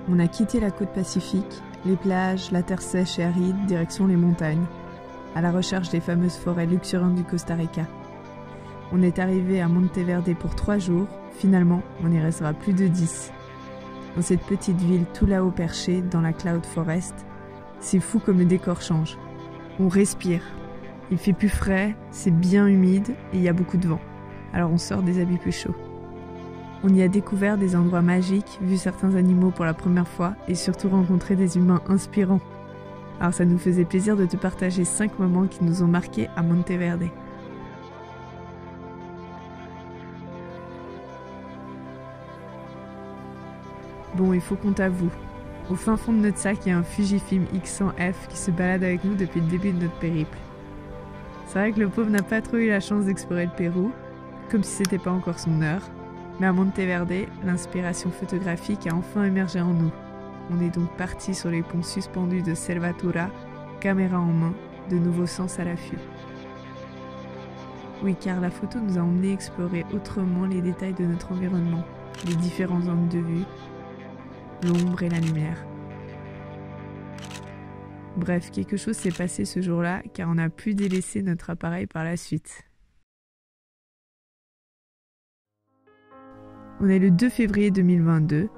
On a quitté la côte pacifique, les plages, la terre sèche et aride, direction les montagnes, à la recherche des fameuses forêts luxuriantes du Costa Rica. On est arrivé à Monteverde pour 3 jours, finalement on y restera plus de 10. Dans cette petite ville tout là-haut perchée, dans la Cloud Forest, c'est fou comme le décor change. On respire, il fait plus frais, c'est bien humide et il y a beaucoup de vent, alors on sort des habits plus chauds. On y a découvert des endroits magiques, vu certains animaux pour la première fois et surtout rencontré des humains inspirants. Alors ça nous faisait plaisir de te partager 5 moments qui nous ont marqués à Monteverde. Bon, il faut qu'on t'avoue. Au fin fond de notre sac, il y a un Fujifilm X100F qui se balade avec nous depuis le début de notre périple. C'est vrai que le pauvre n'a pas trop eu la chance d'explorer le Pérou, comme si c'était pas encore son heure. Mais à Monteverde, l'inspiration photographique a enfin émergé en nous. On est donc parti sur les ponts suspendus de Selvatura, caméra en main, de nouveaux sens à l'affût. Oui, car la photo nous a emmenés explorer autrement les détails de notre environnement, les différents angles de vue, l'ombre et la lumière. Bref, quelque chose s'est passé ce jour-là, car on a pu délaisser notre appareil par la suite. On est le 2 février 2022.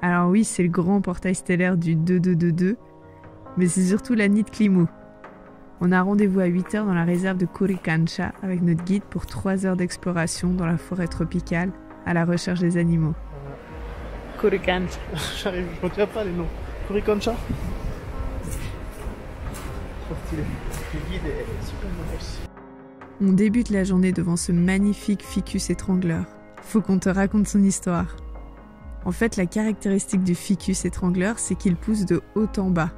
Alors oui, c'est le grand portail stellaire du 2222, mais c'est surtout la nuit de Climu. On a rendez-vous à 8h dans la réserve de Coricancha avec notre guide pour 3 heures d'exploration dans la forêt tropicale à la recherche des animaux. Coricancha. Je retiens pas les noms. Coricancha. Trop stylé. Le guide est super beau. On débute la journée devant ce magnifique ficus étrangleur. Faut qu'on te raconte son histoire. En fait, la caractéristique du ficus étrangleur, c'est qu'il pousse de haut en bas.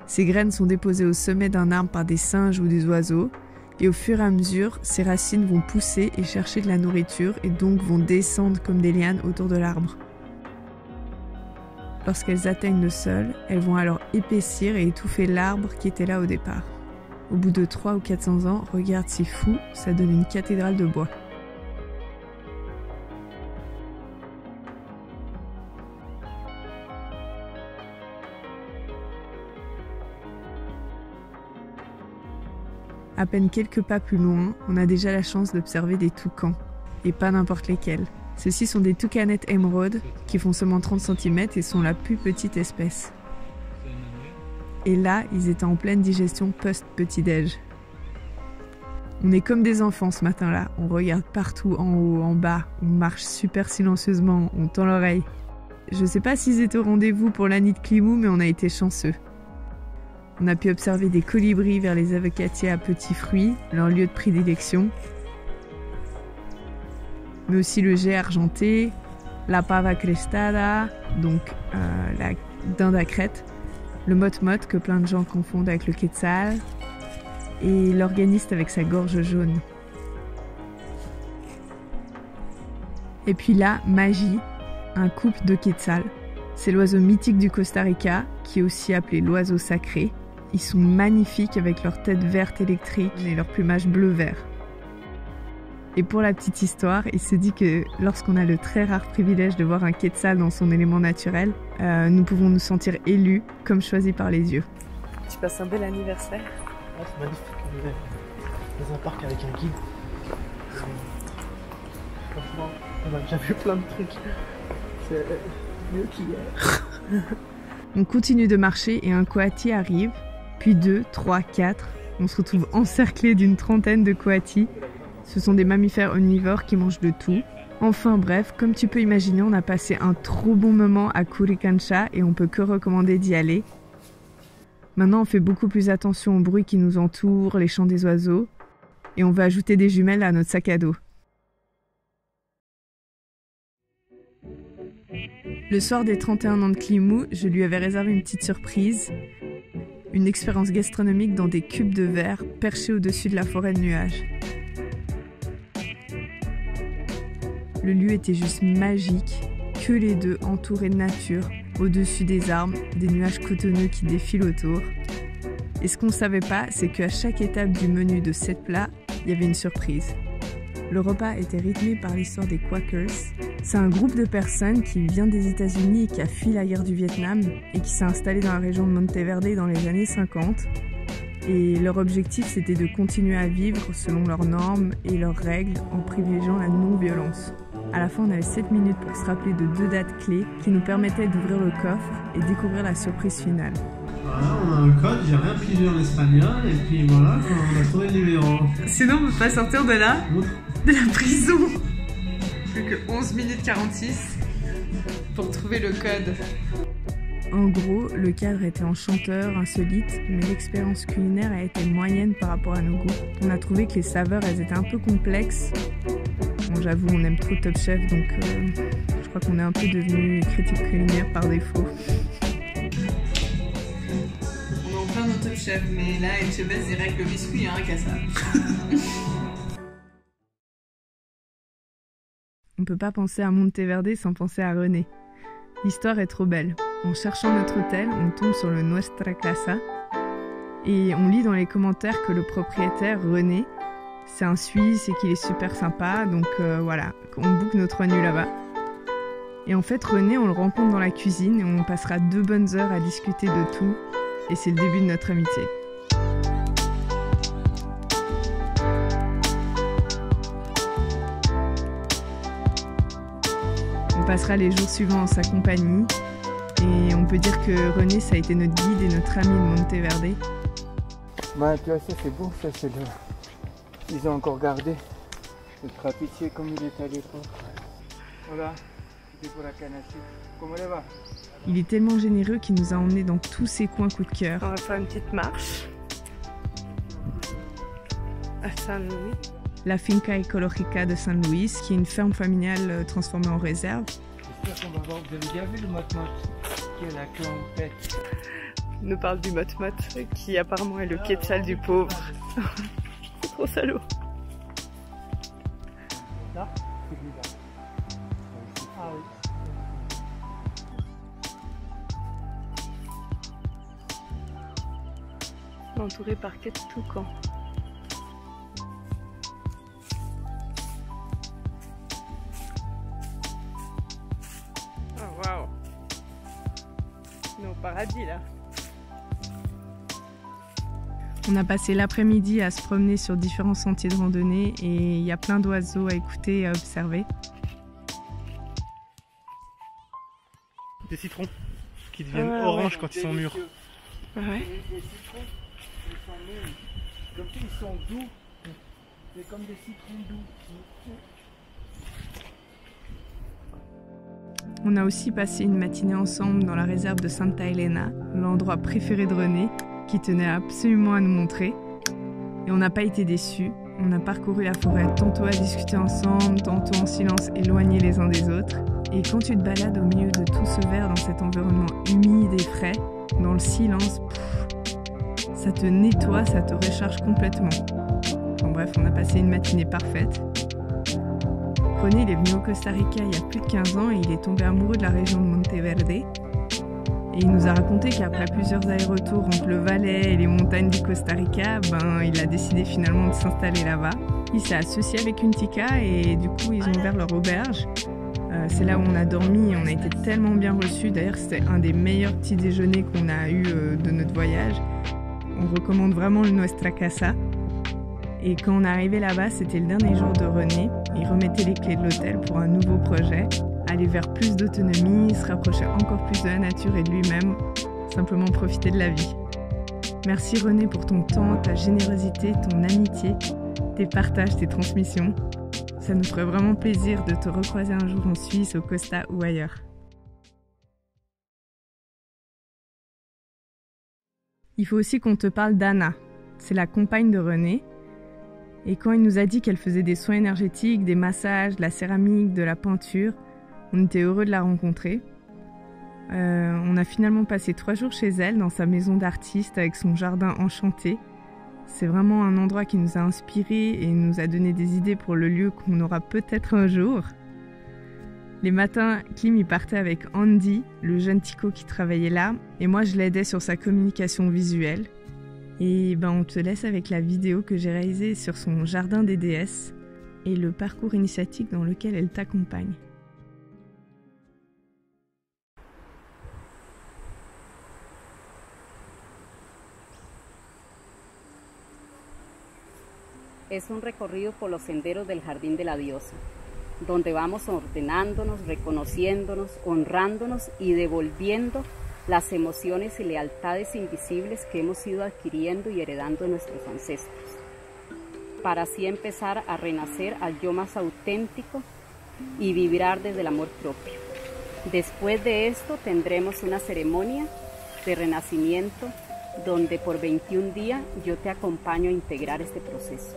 Ses graines sont déposées au sommet d'un arbre par des singes ou des oiseaux, et au fur et à mesure, ses racines vont pousser et chercher de la nourriture et donc vont descendre comme des lianes autour de l'arbre. Lorsqu'elles atteignent le sol, elles vont alors épaissir et étouffer l'arbre qui était là au départ. Au bout de 300 ou 400 ans, regarde, c'est fou, ça donne une cathédrale de bois. À peine quelques pas plus loin, on a déjà la chance d'observer des toucans, et pas n'importe lesquels. Ceux-ci sont des toucanettes émeraudes qui font seulement 30 cm et sont la plus petite espèce. Et là, ils étaient en pleine digestion post-petit-déj. On est comme des enfants ce matin-là, on regarde partout, en haut, en bas, on marche super silencieusement, on tend l'oreille. Je sais pas s'ils étaient au rendez-vous pour la nuit de Climu, mais on a été chanceux. On a pu observer des colibris vers les avocatiers à petits fruits, leur lieu de prédilection, mais aussi le jet argenté, la pava crestada, donc la dinde à crête, le mot-mot que plein de gens confondent avec le quetzal, et l'organiste avec sa gorge jaune. Et puis là, magie, un couple de quetzal. C'est l'oiseau mythique du Costa Rica, qui est aussi appelé l'oiseau sacré. Ils sont magnifiques avec leur tête verte électrique et leur plumage bleu-vert. Et pour la petite histoire, il se dit que lorsqu'on a le très rare privilège de voir un quetzal dans son élément naturel, nous pouvons nous sentir élus comme choisis par les dieux. Tu passes un bel anniversaire. Ouais, c'est magnifique. Dans un parc avec un guide. Franchement, on a déjà vu plein de trucs. C'est mieux qu'hier. On continue de marcher et un coati arrive, puis 2, 3, 4. On se retrouve encerclé d'une trentaine de coatis. Ce sont des mammifères omnivores qui mangent de tout. Enfin bref, comme tu peux imaginer, on a passé un trop bon moment à Coricancha et on peut que recommander d'y aller. Maintenant, on fait beaucoup plus attention aux bruits qui nous entourent, les chants des oiseaux, et on va ajouter des jumelles à notre sac à dos. Le soir des 31 ans de Climu, je lui avais réservé une petite surprise, une expérience gastronomique dans des cubes de verre perchés au-dessus de la forêt de nuages. Le lieu était juste magique, que les deux entourés de nature, au-dessus des arbres, des nuages cotonneux qui défilent autour. Et ce qu'on ne savait pas, c'est qu'à chaque étape du menu de 7 plats, il y avait une surprise. Le repas était rythmé par l'histoire des Quakers, C'est un groupe de personnes qui vient des États-Unis et qui a fui la guerre du Vietnam et qui s'est installé dans la région de Monteverde dans les années 50. Et leur objectif, c'était de continuer à vivre selon leurs normes et leurs règles en privilégiant la non-violence. À la fin, on avait 7 minutes pour se rappeler de 2 dates clés qui nous permettaient d'ouvrir le coffre et découvrir la surprise finale. Voilà, on a un code, j'ai rien pigé en espagnol et puis voilà, on a trouvé le numéro. Sinon, on ne peut pas sortir de là, de la prison. Plus que 11 minutes 46 pour trouver le code. En gros, le cadre était enchanteur, insolite, mais l'expérience culinaire a été moyenne par rapport à nos goûts. On a trouvé que les saveurs, elles étaient un peu complexes. Bon, j'avoue, on aime trop Top Chef, donc je crois qu'on est un peu devenu critique culinaire par défaut. On est en plein dans Top Chef, mais là, elle se baisse direct le biscuit, hein, qu'à ça. On peut pas penser à Monteverde sans penser à René. L'histoire est trop belle. En cherchant notre hôtel, on tombe sur le Nuestra Casa et on lit dans les commentaires que le propriétaire, René, c'est un Suisse et qu'il est super sympa, donc voilà, on book notre nuit là-bas. Et en fait, René, on le rencontre dans la cuisine et on passera 2 bonnes heures à discuter de tout et c'est le début de notre amitié. On passera les jours suivants en sa compagnie et on peut dire que René, ça a été notre guide et notre ami de Monteverde. Bah, tu vois, ça c'est beau, ça c'est le... Ils ont encore gardé le trapicier comme il était à l'époque. Voilà, c'était pour la canne à sucre. Comment elle va? Il est tellement généreux qu'il nous a emmenés dans tous ses coins coup de cœur. On va faire une petite marche à Saint-Louis. La Finca Ecológica de San Luis, qui est une ferme familiale transformée en réserve. J'espère qu'on va voir. Vous avez déjà vu le mot-mot qui a la queue en tête? On nous parle du mot-mot qui apparemment est le quetzal du pauvre. C'est trop salaud. Là, c'est lui-là. Ah oui. Entouré par 4 toucans. Oh waouh! On est au paradis là. On a passé l'après-midi à se promener sur différents sentiers de randonnée et il y a plein d'oiseaux à écouter et à observer. Des citrons qui deviennent orange quand ils sont mûrs. Ouais. Les citrons, ils sont mûrs. Comme ils sont doux. C'est comme des citrons doux. On a aussi passé une matinée ensemble dans la réserve de Santa Elena, l'endroit préféré de René, qui tenait absolument à nous montrer. Et on n'a pas été déçus. On a parcouru la forêt tantôt à discuter ensemble, tantôt en silence éloignés les uns des autres. Et quand tu te balades au milieu de tout ce vert dans cet environnement humide et frais, dans le silence, ça te nettoie, ça te recharge complètement. En bref, on a passé une matinée parfaite. René, il est venu au Costa Rica il y a plus de 15 ans et il est tombé amoureux de la région de Monteverde. Et il nous a raconté qu'après plusieurs allers-retours entre le Valais et les montagnes du Costa Rica, il a décidé finalement de s'installer là-bas. Il s'est associé avec une tika et du coup ils ont ouvert leur auberge. C'est là où on a dormi et on a été tellement bien reçus. D'ailleurs c'était un des meilleurs petits déjeuners qu'on a eu de notre voyage. On recommande vraiment le Nuestra Casa. Et quand on est arrivé là-bas, c'était le dernier jour de René. Il remettait les clés de l'hôtel pour un nouveau projet. Aller vers plus d'autonomie, se rapprocher encore plus de la nature et de lui-même, simplement profiter de la vie. Merci René pour ton temps, ta générosité, ton amitié, tes partages, tes transmissions. Ça nous ferait vraiment plaisir de te recroiser un jour en Suisse, au Costa ou ailleurs. Il faut aussi qu'on te parle d'Anna. C'est la compagne de René. Et quand il nous a dit qu'elle faisait des soins énergétiques, des massages, de la céramique, de la peinture, on était heureux de la rencontrer. On a finalement passé 3 jours chez elle, dans sa maison d'artiste, avec son jardin enchanté. C'est vraiment un endroit qui nous a inspirés et nous a donné des idées pour le lieu qu'on aura peut-être un jour. Les matins, Kim y partait avec Andy, le jeune Tico qui travaillait là, et moi je l'aidais sur sa communication visuelle. Et on te laisse avec la vidéo que j'ai réalisée sur son jardin des déesses et le parcours initiatique dans lequel elle t'accompagne. es un recorrido por los senderos del Jardín de la Diosa, donde vamos ordenándonos, reconociéndonos, honrándonos y devolviendo las emociones y lealtades invisibles que hemos ido adquiriendo y heredando de nuestros ancestros, para así empezar a renacer al yo más auténtico y vibrar desde el amor propio. Después de esto tendremos una ceremonia de renacimiento donde por 21 días yo te acompaño a integrar este proceso.